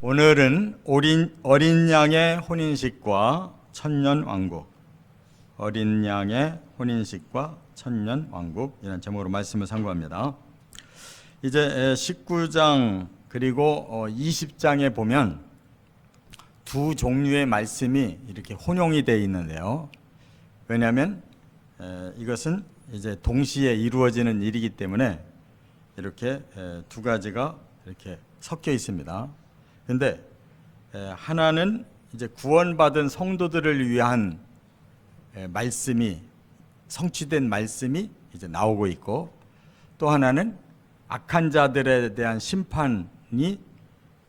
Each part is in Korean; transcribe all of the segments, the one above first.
오늘은 어린 양의 혼인식과 천년 왕국, 어린 양의 혼인식과 천년 왕국 이런 제목으로 말씀을 상고합니다. 이제 19장 그리고 20장에 보면 두 종류의 말씀이 이렇게 혼용이 되어 있는데요. 왜냐하면 이것은 이제 동시에 이루어지는 일이기 때문에 이렇게 두 가지가 이렇게 섞여 있습니다. 그런데 하나는 이제 구원받은 성도들을 위한 말씀이 성취된 말씀이 이제 나오고 있고, 또 하나는 악한 자들에 대한 심판이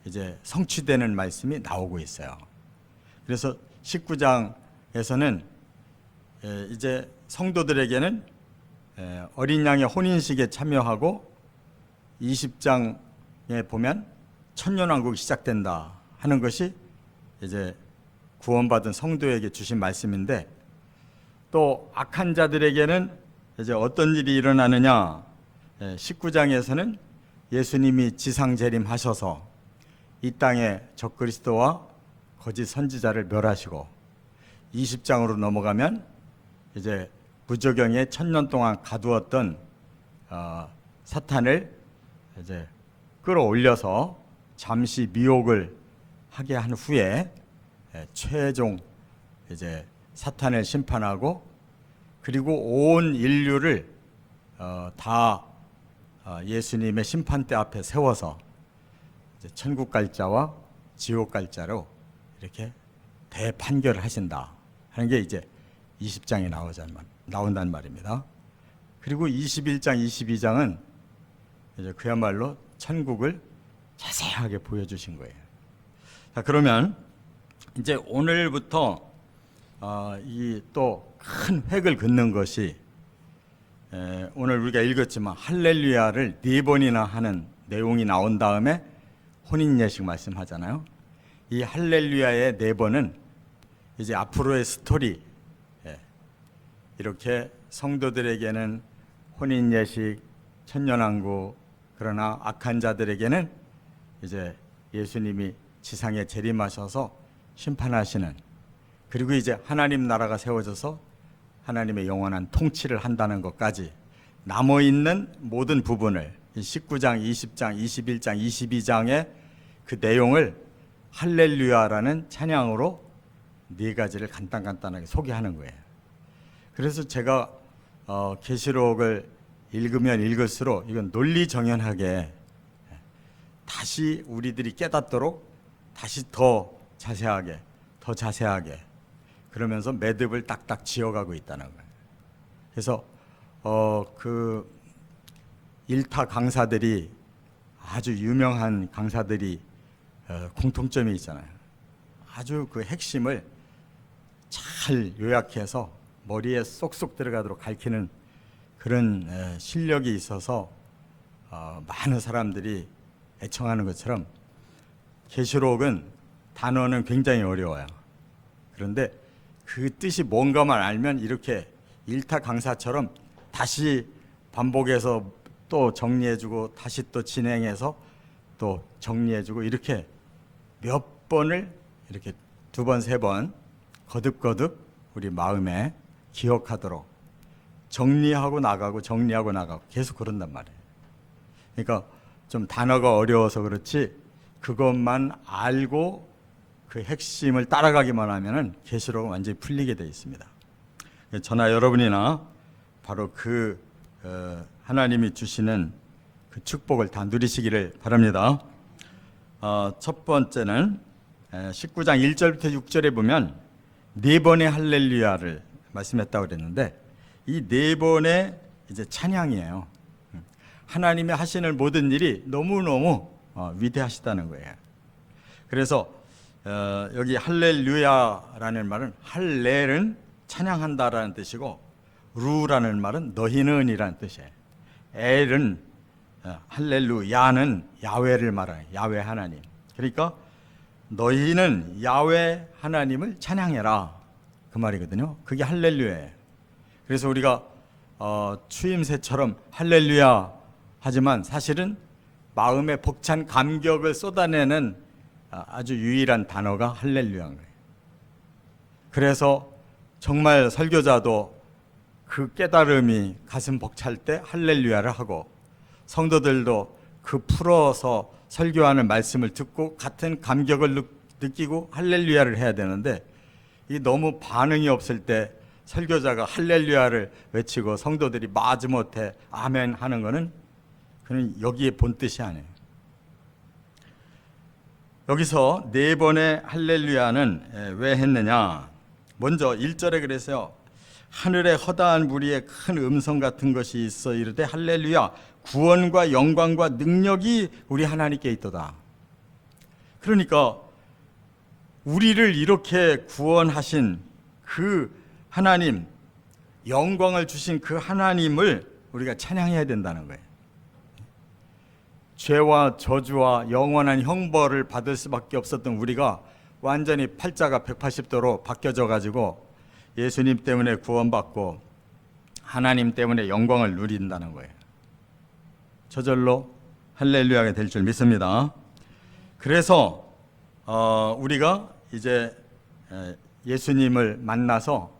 이제 성취되는 말씀이 나오고 있어요. 그래서 19장에서는 이제 성도들에게는 어린 양의 혼인식에 참여하고, 20장에 보면 천년왕국이 시작된다 하는 것이 이제 구원받은 성도에게 주신 말씀인데, 또 악한 자들에게는 이제 어떤 일이 일어나느냐, 19장에서는 예수님이 지상 재림하셔서 이 땅에 적그리스도와 거짓 선지자를 멸하시고, 20장으로 넘어가면 이제 부조경에 1000년 동안 가두었던 사탄을 이제 끌어올려서 잠시 미혹을 하게 한 후에 최종 이제 사탄을 심판하고, 그리고 온 인류를 다 예수님의 심판대 앞에 세워서 이제 천국 갈 자와 지옥 갈 자로 이렇게 대판결을 하신다 하는 게 이제 20장에 나온다는 말입니다. 그리고 21장, 22장은 이제 그야말로 천국을 자세하게 보여주신 거예요. 자, 그러면 이제 오늘부터 이 또 큰 획을 긋는 것이, 오늘 우리가 읽었지만 할렐루야를 4번이나 하는 내용이 나온 다음에 혼인 예식 말씀하잖아요. 이 할렐루야의 4번은 이제 앞으로의 스토리, 이렇게 성도들에게는 혼인 예식, 천년왕국, 그러나 악한 자들에게는 이제 예수님이 지상에 재림하셔서 심판하시는, 그리고 이제 하나님 나라가 세워져서 하나님의 영원한 통치를 한다는 것까지 남아있는 모든 부분을 19장, 20장, 21장, 22장의 그 내용을 할렐루야라는 찬양으로 4가지를 간단하게 소개하는 거예요. 그래서 제가 계시록을 읽으면 읽을수록 이건 논리정연하게 다시 우리들이 깨닫도록 다시 더 자세하게 그러면서 매듭을 딱딱 지어가고 있다는 거예요. 그래서 그 일타 강사들이, 아주 유명한 강사들이 공통점이 있잖아요. 아주 그 핵심을 잘 요약해서 머리에 쏙쏙 들어가도록 가르치는 그런 실력이 있어서 많은 사람들이 애청하는 것처럼, 계시록은 단어는 굉장히 어려워요. 그런데 그 뜻이 뭔가만 알면 이렇게 일타 강사처럼 다시 반복해서 또 정리해주고, 다시 또 진행해서 또 정리해주고, 이렇게 몇 번을 이렇게 2번, 3번 거듭 우리 마음에 기억하도록 정리하고 나가고 계속 그런단 말이에요. 그러니까 좀 단어가 어려워서 그렇지, 그것만 알고 그 핵심을 따라가기만 하면은 계시록은 완전히 풀리게 되어 있습니다. 저나 여러분이나 바로 그 하나님이 주시는 그 축복을 다 누리시기를 바랍니다. 첫 번째는 19장 1절부터 6절에 보면 4번의 할렐루야를 말씀했다고 그랬는데, 이 4번의 이제 찬양이에요. 하나님의 하시는 모든 일이 너무너무 위대하시다는 거예요. 그래서 여기 할렐루야라는 말은, 할렐은 찬양한다라는 뜻이고, 루라는 말은 너희는이라는 뜻이에요. 엘은 할렐루야는 야훼를 말해요. 야훼 하나님. 그러니까 너희는 야훼 하나님을 찬양해라, 그 말이거든요. 그게 할렐루야예요. 그래서 우리가 추임새처럼 할렐루야 하지만 사실은 마음의 벅찬 감격을 쏟아내는 아주 유일한 단어가 할렐루야인 거예요. 그래서 정말 설교자도 그 깨달음이 가슴 벅찰 때 할렐루야를 하고, 성도들도 그 풀어서 설교하는 말씀을 듣고 같은 감격을 느끼고 할렐루야를 해야 되는데, 이게 너무 반응이 없을 때 설교자가 할렐루야를 외치고 성도들이 마지못해 아멘 하는 거는 그는 여기에 본 뜻이 아니에요. 여기서 네 번의 할렐루야는 왜 했느냐? 먼저 1절에 그래서요, 하늘에 허다한 무리에 큰 음성 같은 것이 있어 이르되 할렐루야, 구원과 영광과 능력이 우리 하나님께 있도다. 그러니까 우리를 이렇게 구원하신 그 하나님, 영광을 주신 그 하나님을 우리가 찬양해야 된다는 거예요. 죄와 저주와 영원한 형벌을 받을 수밖에 없었던 우리가 완전히 팔자가 180도로 바뀌어져 가지고 예수님 때문에 구원받고 하나님 때문에 영광을 누린다는 거예요. 저절로 할렐루야가 될 줄 믿습니다. 그래서 우리가 이제 예수님을 만나서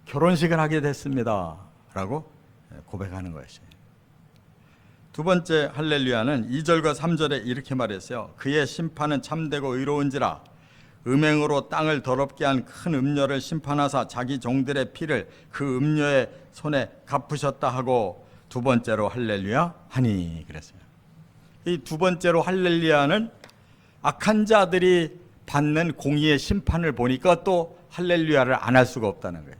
결혼식을 하게 됐습니다 라고 고백하는 것이에요. 두 번째 할렐루야는 2절과 3절에 이렇게 말했어요. 그의 심판은 참되고 의로운지라, 음행으로 땅을 더럽게 한 큰 음녀를 심판하사 자기 종들의 피를 그 음녀의 손에 갚으셨다 하고 두 번째로 할렐루야 하니 그랬어요. 이 두 번째로 할렐루야는 악한 자들이 받는 공의의 심판을 보니까 또 할렐루야를 안 할 수가 없다는 거예요.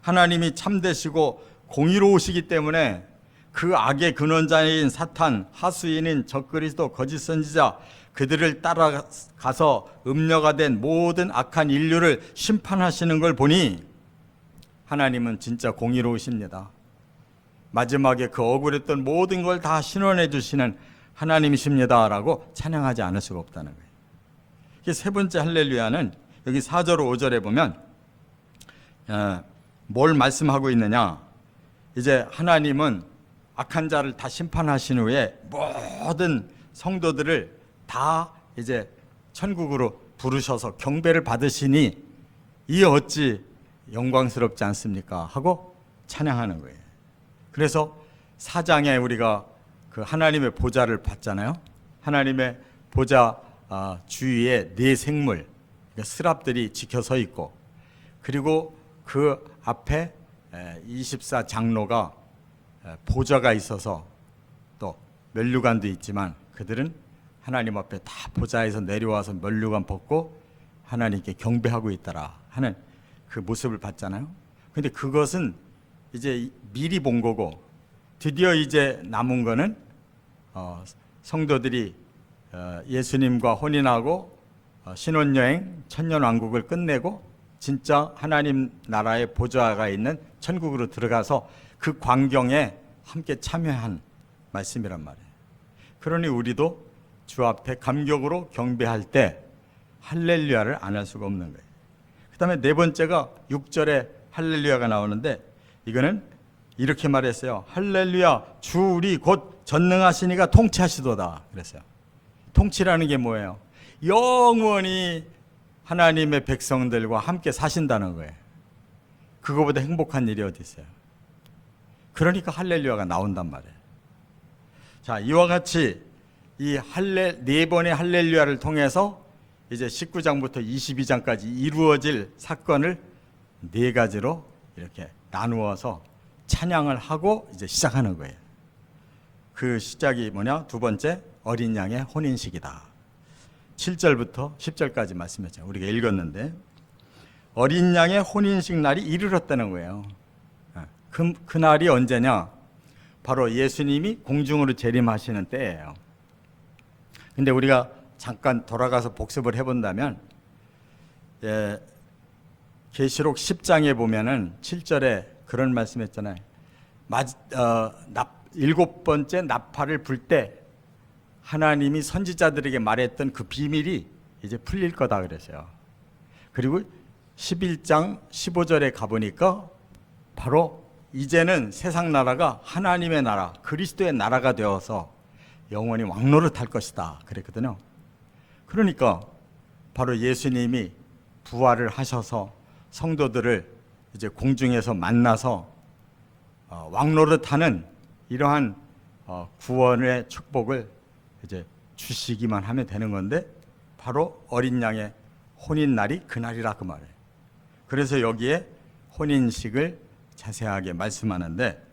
하나님이 참되시고 공의로우시기 때문에 그 악의 근원자인 사탄, 하수인인 적그리스도, 거짓 선지자, 그들을 따라가서 음녀가 된 모든 악한 인류를 심판하시는 걸 보니 하나님은 진짜 공의로우십니다. 마지막에 그 억울했던 모든 걸 다 신원해 주시는 하나님이십니다 라고 찬양하지 않을 수가 없다는 거예요. 이게 세 번째 할렐루야는 여기 4절 5절에 보면 뭘 말씀하고 있느냐, 이제 하나님은 악한 자를 다 심판하신 후에 모든 성도들을 다 이제 천국으로 부르셔서 경배를 받으시니 이 어찌 영광스럽지 않습니까 하고 찬양하는 거예요. 그래서 4장에 우리가 그 하나님의 보좌를 봤잖아요. 하나님의 보좌 주위에 네 생물, 그러니까 스랍들이 지켜서 있고, 그리고 그 앞에 24 장로가 보좌가 있어서 또 면류관도 있지만 그들은 하나님 앞에 다 보좌에서 내려와서 면류관 벗고 하나님께 경배하고 있더라 하는 그 모습을 봤잖아요. 근데 그것은 이제 미리 본 거고, 드디어 이제 남은 거는 성도들이 예수님과 혼인하고 신혼여행 천년왕국을 끝내고 진짜 하나님 나라의 보좌가 있는 천국으로 들어가서 그 광경에 함께 참여한 말씀이란 말이에요. 그러니 우리도 주 앞에 감격으로 경배할 때 할렐루야를 안 할 수가 없는 거예요. 그 다음에 네 번째가 6절에 할렐루야가 나오는데, 이거는 이렇게 말했어요. 할렐루야, 주 우리 곧 전능하시니가 통치하시도다 그랬어요. 통치라는 게 뭐예요? 영원히 하나님의 백성들과 함께 사신다는 거예요. 그거보다 행복한 일이 어디 있어요? 그러니까 할렐루야가 나온단 말이에요. 자, 이와 같이 이 네 번의 할렐루야를 통해서 이제 19장부터 22장까지 이루어질 사건을 네 가지로 이렇게 나누어서 찬양을 하고 이제 시작하는 거예요. 그 시작이 뭐냐? 두 번째, 어린 양의 혼인식이다. 7절부터 10절까지 말씀했죠. 우리가 읽었는데, 어린 양의 혼인식 날이 이르렀다는 거예요. 그 날이 언제냐? 바로 예수님이 공중으로 재림하시는 때예요. 근데 우리가 잠깐 돌아가서 복습을 해본다면, 계시록 10장에 보면은 7절에 그런 말씀했잖아요. 7번째 나팔을 불 때 하나님이 선지자들에게 말했던 그 비밀이 이제 풀릴 거다 그랬어요. 그리고 11장 15절에 가보니까 바로 이제는 세상 나라가 하나님의 나라, 그리스도의 나라가 되어서 영원히 왕노릇할 것이다 그랬거든요. 그러니까 바로 예수님이 부활을 하셔서 성도들을 이제 공중에서 만나서 왕노릇하는 이러한 구원의 축복을 이제 주시기만 하면 되는 건데, 바로 어린 양의 혼인 날이 그날이라 그 말이에요. 그래서 여기에 혼인식을 자세하게 말씀하는데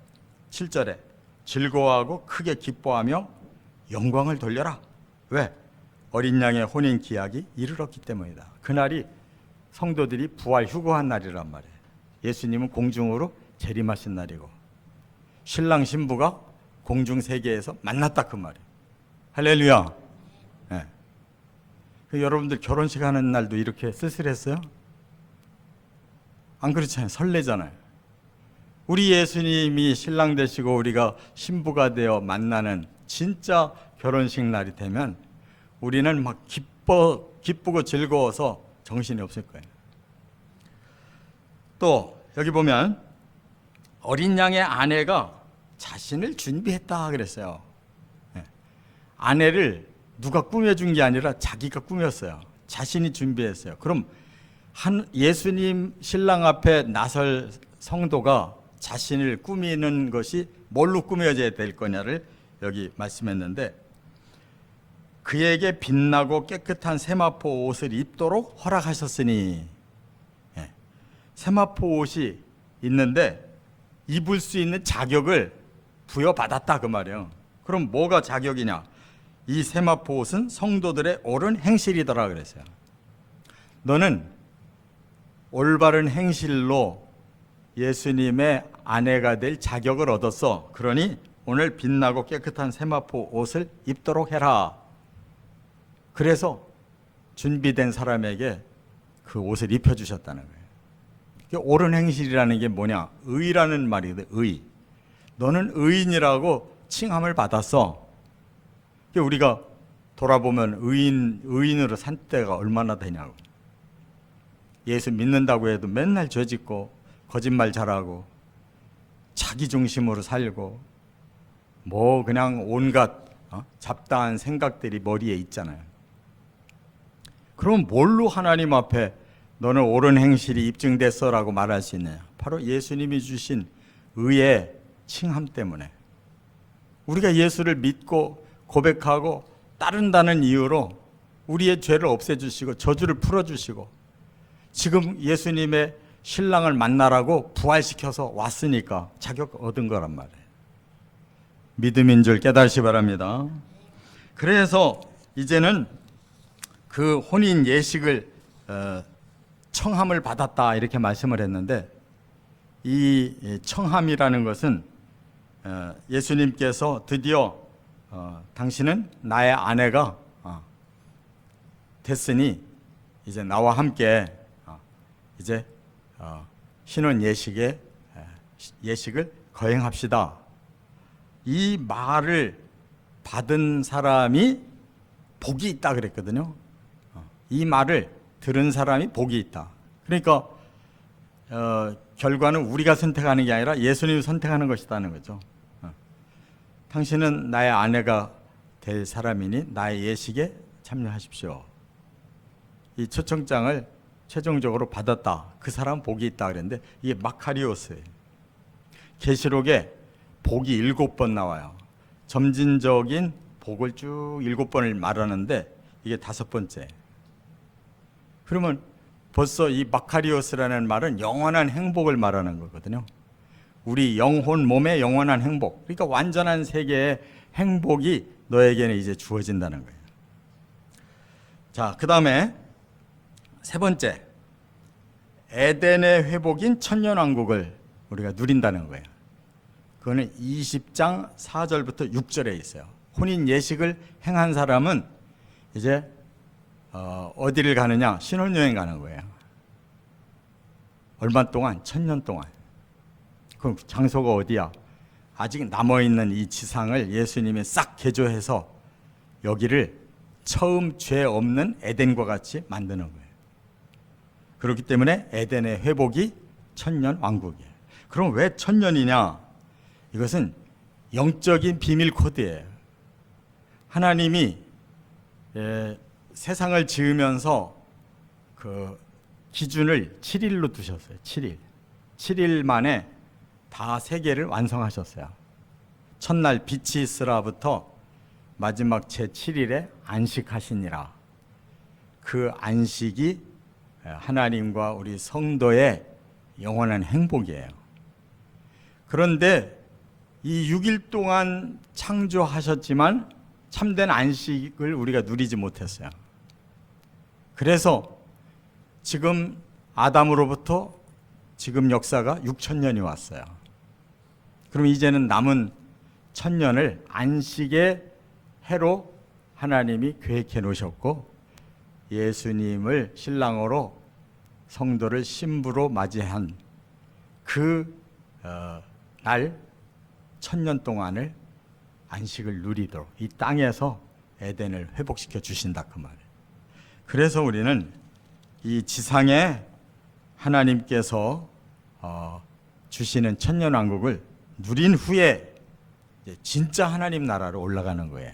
7절에 즐거워하고 크게 기뻐하며 영광을 돌려라. 왜? 어린 양의 혼인 기약이 이르렀기 때문이다. 그날이 성도들이 부활 휴거한 날이란 말이에요. 예수님은 공중으로 재림하신 날이고 신랑 신부가 공중 세계에서 만났다 그 말이에요. 할렐루야. 네. 여러분들 결혼식 하는 날도 이렇게 쓸쓸했어요? 안 그렇잖아요. 설레잖아요. 우리 예수님이 신랑 되시고 우리가 신부가 되어 만나는 진짜 결혼식 날이 되면 우리는 막 기쁘고 즐거워서 정신이 없을 거예요. 또 여기 보면 어린 양의 아내가 자신을 준비했다 그랬어요. 네. 아내를 누가 꾸며준 게 아니라 자기가 꾸몄어요. 자신이 준비했어요. 그럼 예수님 신랑 앞에 나설 성도가 자신을 꾸미는 것이 뭘로 꾸며져야 될 거냐를 여기 말씀했는데, 그에게 빛나고 깨끗한 세마포 옷을 입도록 허락하셨으니. 예. 세마포 옷이 있는데 입을 수 있는 자격을 부여받았다 그 말이에요. 그럼 뭐가 자격이냐? 이 세마포 옷은 성도들의 옳은 행실이더라 그랬어요. 너는 올바른 행실로 예수님의 아내가 될 자격을 얻었어. 그러니 오늘 빛나고 깨끗한 세마포 옷을 입도록 해라. 그래서 준비된 사람에게 그 옷을 입혀주셨다는 거예요. 옳은 행실이라는 게 뭐냐? 의라는 말이거든. 의. 너는 의인이라고 칭함을 받았어. 우리가 돌아보면 의인으로 산 때가 얼마나 되냐고. 예수 믿는다고 해도 맨날 죄짓고 거짓말 잘하고 자기 중심으로 살고 뭐 그냥 온갖 잡다한 생각들이 머리에 있잖아요. 그럼 뭘로 하나님 앞에 너는 옳은 행실이 입증됐어라고 말할 수 있느냐? 바로 예수님이 주신 의의 칭함 때문에. 우리가 예수를 믿고 고백하고 따른다는 이유로 우리의 죄를 없애주시고 저주를 풀어주시고 지금 예수님의 신랑을 만나라고 부활시켜서 왔으니까 자격 얻은 거란 말이에요. 믿음인 줄 깨달으시 바랍니다. 그래서 이제는 그 혼인 예식을 청함을 받았다 이렇게 말씀을 했는데, 이 청함이라는 것은 예수님께서 드디어 당신은 나의 아내가 됐으니 이제 나와 함께 이제 신혼 예식을 거행합시다. 이 말을 받은 사람이 복이 있다 그랬거든요. 이 말을 들은 사람이 복이 있다. 그러니까 결과는 우리가 선택하는 게 아니라 예수님이 선택하는 것이라는 거죠. 당신은 나의 아내가 될 사람이니 나의 예식에 참여하십시오. 이 초청장을 최종적으로 받았다. 그 사람 복이 있다 그랬는데 이게 마카리오스예요. 계시록에 복이 7번 나와요. 점진적인 복을 쭉 7번을 말하는데 이게 5번째. 그러면 벌써 이 마카리오스라는 말은 영원한 행복을 말하는 거거든요. 우리 영혼 몸의 영원한 행복. 그러니까 완전한 세계의 행복이 너에게는 이제 주어진다는 거예요. 자, 그 다음에 세 번째, 에덴의 회복인 천년왕국을 우리가 누린다는 거예요. 그거는 20장 4절부터 6절에 있어요. 혼인 예식을 행한 사람은 이제 어디를 가느냐? 신혼여행 가는 거예요. 얼마 동안? 1000년 동안. 그럼 장소가 어디야? 아직 남아있는 이 지상을 예수님이 싹 개조해서 여기를 처음 죄 없는 에덴과 같이 만드는 거예요. 그렇기 때문에 에덴의 회복이 천년 왕국이에요. 그럼 왜 천년이냐? 이것은 영적인 비밀 코드예요. 하나님이 세상을 지으면서 그 기준을 7일로 두셨어요. 7일. 7일 만에 다 세계를 완성하셨어요. 첫날 빛이 있으라부터 마지막 제7일에 안식하시니라. 그 안식이 하나님과 우리 성도의 영원한 행복이에요. 그런데 이 6일 동안 창조하셨지만 참된 안식을 우리가 누리지 못했어요. 그래서 지금 아담으로부터 지금 역사가 6,000년이 왔어요. 그럼 이제는 남은 1,000년을 안식의 해로 하나님이 계획해 놓으셨고, 예수님을 신랑으로 성도를 신부로 맞이한 그 날 1,000년 동안을 안식을 누리도록 이 땅에서 에덴을 회복시켜 주신다, 그 말이에요. 그래서 우리는 이 지상에 하나님께서 주시는 천년왕국을 누린 후에 진짜 하나님 나라로 올라가는 거예요.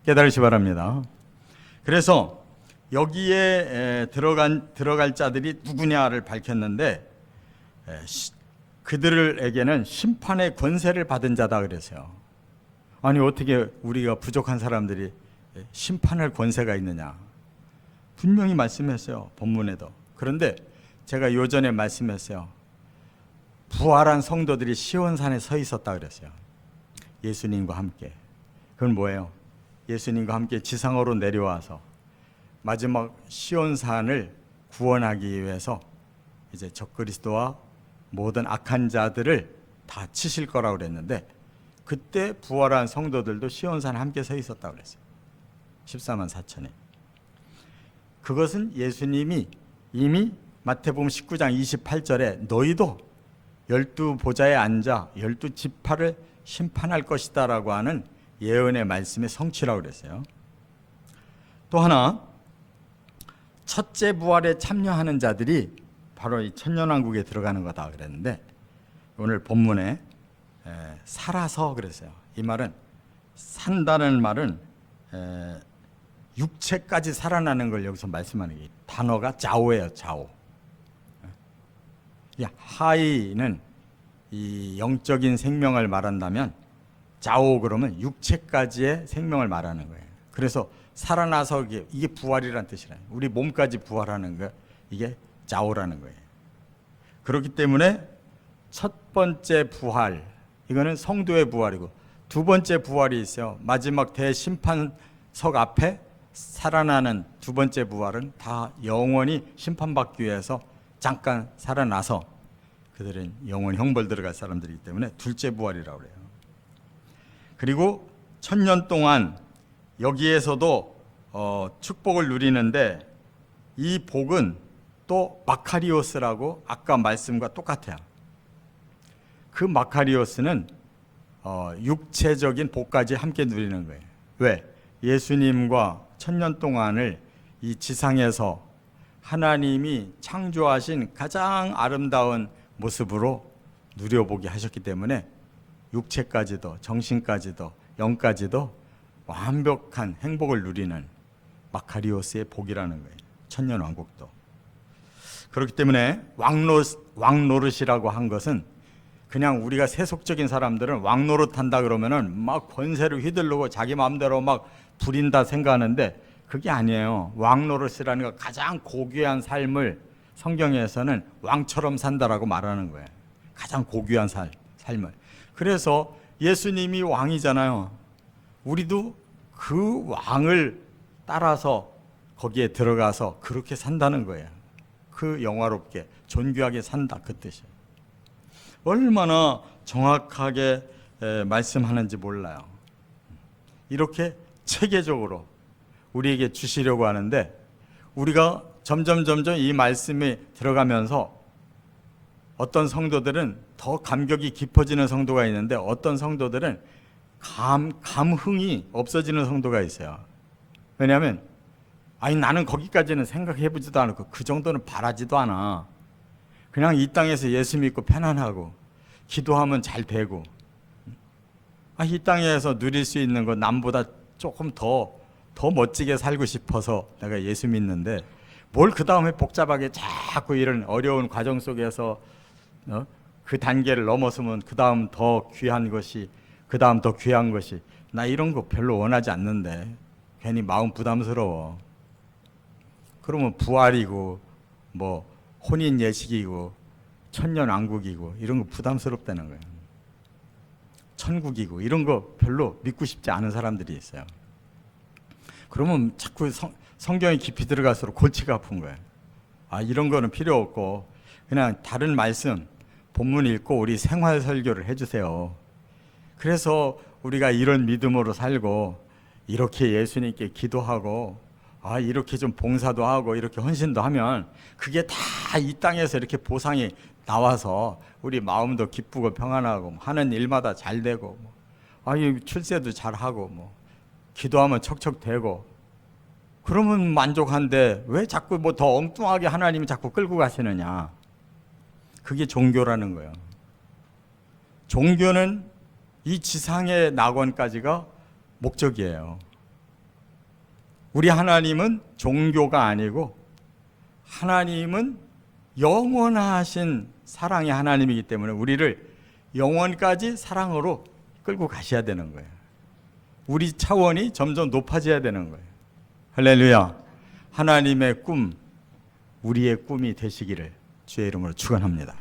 깨달으시 바랍니다. 그래서 여기에 들어갈 자들이 누구냐를 밝혔는데, 그들에게는 심판의 권세를 받은 자다 그랬어요. 아니, 어떻게 우리가 부족한 사람들이 심판할 권세가 있느냐? 분명히 말씀했어요, 본문에도. 그런데 제가 요전에 말씀했어요. 부활한 성도들이 시온산에 서 있었다 그랬어요. 예수님과 함께. 그건 뭐예요? 예수님과 함께 지상으로 내려와서 마지막 시온산을 구원하기 위해서 이제 적그리스도와 모든 악한 자들을 다 치실 거라고 그랬는데, 그때 부활한 성도들도 시온산에 함께 서 있었다고 그랬어요. 14만 4천이. 그것은 예수님이 이미 마태복음 19장 28절에 너희도 12보좌에 앉아 12지파를 심판할 것이다 라고 하는 예언의 말씀의 성취라고 그랬어요. 또 하나, 첫째 부활에 참여하는 자들이 바로 이 천년왕국에 들어가는 거다 그랬는데, 오늘 본문에 살아서 그랬어요. 이 말은, 산다는 말은 육체까지 살아나는 걸 여기서 말씀하는 게, 단어가 자오예요. 자오. 하이는 이 영적인 생명을 말한다면, 자오 그러면 육체까지의 생명을 말하는 거예요. 그래서 살아나서 이게 부활이라는 뜻이라요. 우리 몸까지 부활하는 거, 이게 자오라는 거예요. 그렇기 때문에 첫 번째 부활, 이거는 성도의 부활이고, 두 번째 부활이 있어요. 마지막 대심판석 앞에 살아나는 두 번째 부활은 다 영원히 심판받기 위해서 잠깐 살아나서 그들은 영원 형벌 들어갈 사람들이기 때문에 둘째 부활이라고 그래요. 그리고 1,000년 동안 여기에서도 축복을 누리는데, 이 복은 또 마카리오스라고 아까 말씀과 똑같아요. 그 마카리오스는 육체적인 복까지 함께 누리는 거예요. 왜? 예수님과 1,000년 동안을 이 지상에서 하나님이 창조하신 가장 아름다운 모습으로 누려보게 하셨기 때문에 육체까지도 정신까지도 영까지도 완벽한 행복을 누리는 마카리오스의 복이라는 거예요. 천년왕국도. 그렇기 때문에 왕노릇이라고 한 것은, 그냥 우리가 세속적인 사람들은 왕노릇 한다 그러면은 막 권세를 휘두르고 자기 마음대로 막 부린다 생각하는데, 그게 아니에요. 왕노릇이라는 거, 가장 고귀한 삶을 성경에서는 왕처럼 산다라고 말하는 거예요. 가장 고귀한 삶을. 그래서 예수님이 왕이잖아요. 우리도 그 왕을 따라서 거기에 들어가서 그렇게 산다는 거예요. 그 영화롭게 존귀하게 산다, 그 뜻이에요. 얼마나 정확하게 말씀하는지 몰라요. 이렇게 체계적으로 우리에게 주시려고 하는데, 우리가 점점 이 말씀이 들어가면서 어떤 성도들은 더 감격이 깊어지는 성도가 있는데, 어떤 성도들은 감흥이 없어지는 성도가 있어요. 왜냐하면 나는 거기까지는 생각해보지도 않고 그 정도는 바라지도 않아. 그냥 이 땅에서 예수 믿고 편안하고 기도하면 잘 되고, 이 땅에서 누릴 수 있는 거 남보다 조금 더 더 멋지게 살고 싶어서 내가 예수 믿는데 뭘 그 다음에 복잡하게 자꾸 이런 어려운 과정 속에서 그 단계를 넘어서면 그 다음 더 귀한 것이, 그 다음 더 귀한 것이, 나 이런 거 별로 원하지 않는데 괜히 마음 부담스러워. 그러면 부활이고 뭐 혼인 예식이고 천년왕국이고 이런 거 부담스럽다는 거예요. 천국이고 이런 거 별로 믿고 싶지 않은 사람들이 있어요. 그러면 자꾸 성경에 깊이 들어갈수록 골치가 아픈 거예요. 아, 이런 거는 필요 없고 그냥 다른 말씀 본문 읽고 우리 생활 설교를 해주세요. 그래서 우리가 이런 믿음으로 살고 이렇게 예수님께 기도하고 이렇게 좀 봉사도 하고 이렇게 헌신도 하면 그게 다 이 땅에서 이렇게 보상이 나와서 우리 마음도 기쁘고 평안하고 하는 일마다 잘 되고 출세도 잘하고 기도하면 척척되고 그러면 만족한데 왜 자꾸 더 엉뚱하게 하나님이 자꾸 끌고 가시느냐. 그게 종교라는 거예요. 종교는 이 지상의 낙원까지가 목적이에요. 우리 하나님은 종교가 아니고 하나님은 영원하신 사랑의 하나님이기 때문에 우리를 영원까지 사랑으로 끌고 가셔야 되는 거예요. 우리 차원이 점점 높아져야 되는 거예요. 할렐루야. 하나님의 꿈, 우리의 꿈이 되시기를 주의 이름으로 축원합니다.